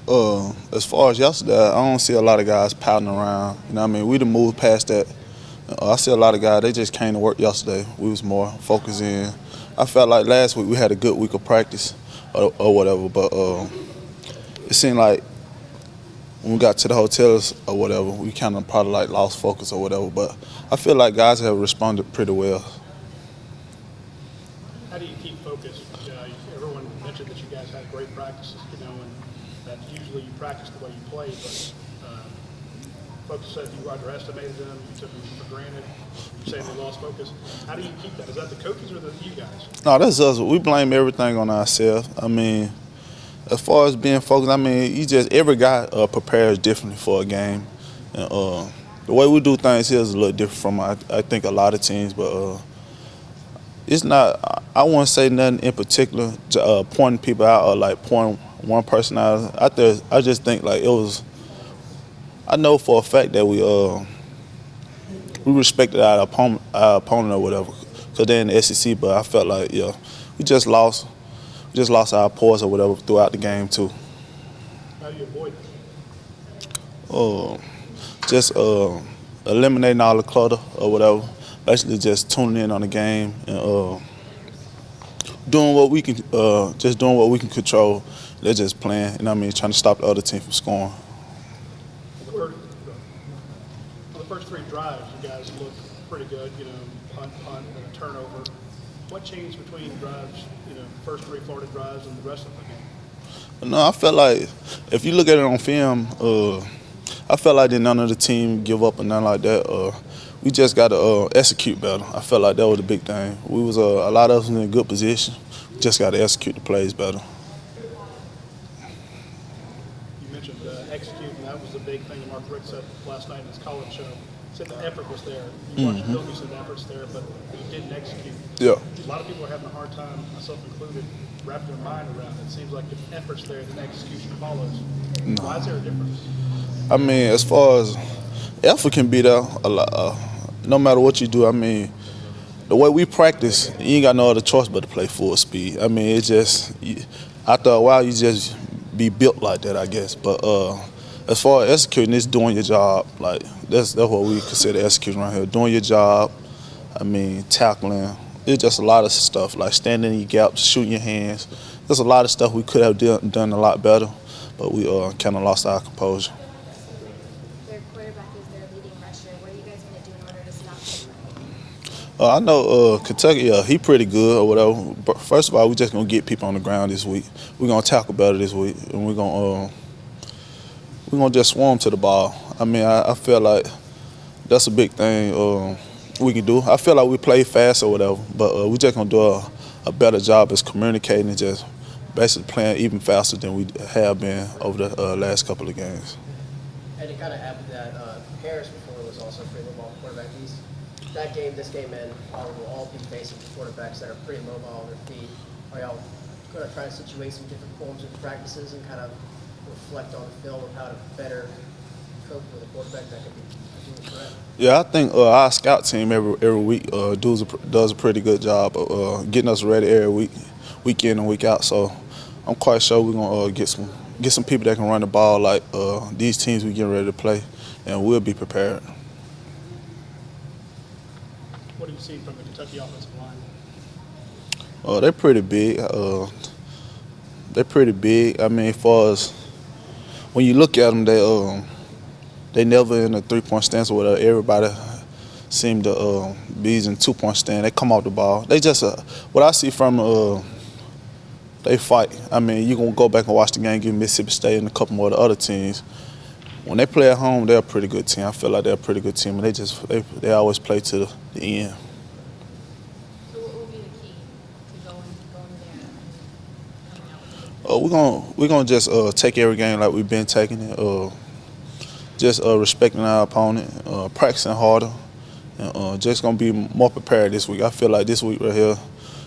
As far as yesterday, I don't see a lot of guys pouting around. You know what I mean? We done moved past that. I see a lot of guys, they just came to work yesterday. We was more focused in. I felt like last week we had a good week of practice or whatever, but it seemed like when we got to the hotels or whatever, we kind of probably like lost focus or whatever. But I feel like guys have responded pretty well. How do you keep focused? Everyone mentioned that you guys had great practices, and that usually you practice the way you play, but folks said you underestimated them, you took them for granted, you say they lost focus. How do you keep that? Is that the coaches or you guys? No, that's us. We blame everything on ourselves. I mean, as far as being focused, I mean, every guy prepares differently for a game. And, the way we do things here is a little different from I think a lot of teams, but it's not. I wouldn't say nothing in particular to pointing people out or like pointing one person out. I just think like it was. I know for a fact that we respected our opponent or whatever, because they're in the SEC. But I felt like we just lost. We just lost our poise or whatever throughout the game too. How do you avoid it? Just eliminating all the clutter or whatever. Basically, just tuning in on the game and doing what we can. Just doing what we can control. They're just playing. You know what I mean? Trying to stop the other team from scoring. On the first three drives, you guys looked pretty good. Punt, and a turnover. What changed between drives? First three Florida drives and the rest of the game. No, I felt like if you look at it on film, I felt like none of the team give up or nothing like that. We just got to execute better. I felt like that was the big thing. We was a lot of us in a good position. We just got to execute the plays better. You mentioned executing. That was the big thing that Mark Rick said last night in his college show. He said the effort was there. You watched the film, you said the effort's there, but you didn't execute. Yeah. A lot of people are having a hard time, myself included, wrapping their mind around it. It seems like if effort's there, then execution follows. No. Why is there a difference? I mean, as far as effort can be there, a lot, no matter what you do. I mean, the way we practice, you ain't got no other choice but to play full speed. I mean, it's just after a while, you just be built like that, I guess. But as far as executing, it's doing your job. Like that's what we consider executing right here. Doing your job. I mean, tackling. It's just a lot of stuff like standing in your gaps, shooting your hands. There's a lot of stuff we could have done a lot better, but we kind of lost our composure. Their quarterback is their leading rusher. What are you guys going to do in order to stop him? I know Kentucky, he pretty good or whatever. But first of all, we're just going to get people on the ground this week. We're going to tackle better this week, and we're going to just swarm to the ball. I mean, I feel like that's a big thing we can do. I feel like we play fast or whatever, but we're just going to do a better job as communicating and just basically playing even faster than we have been over the last couple of games. And to kind of add to that, Harris before was also a pretty mobile quarterback. That game, this game, and will all be facing quarterbacks that are pretty mobile on their feet. Are y'all going to try to situate some different forms of practices and kind of reflect on the film of how to better cope with a quarterback that could be a threat? Yeah, I think our scout team every week does a pretty good job of getting us ready every week in and week out. So I'm quite sure we're gonna get some people that can run the ball like these teams we getting ready to play, and we'll be prepared. What do you see from the Kentucky offensive line? They're pretty big. I mean, as far as when you look at them, they never in a 3-point stance or whatever. Everybody seem to be in 2-point stand. They come off the ball. They just what I see from they fight. I mean, you're gonna go back and watch the game, give Mississippi State and a couple more of the other teams. When they play at home, they're a pretty good team. I feel like they're a pretty good team, and they always play to the end. So what will be the key to going there and coming out with it? We're gonna just take every game like we've been taking it. Just respecting our opponent, practicing harder, and just gonna be more prepared this week. I feel like this week right here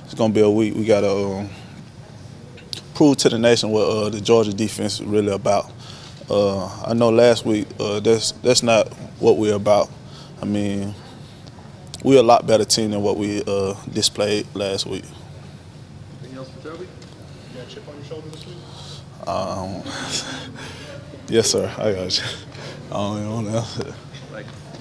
is gonna be a week we gotta prove to the nation what the Georgia defense is really about. I know last week that's not what we're about. I mean, we're a lot better team than what we displayed last week. Anything else for Toby? You got a chip on your shoulder this week? Yes, sir. I got you. I don't even know.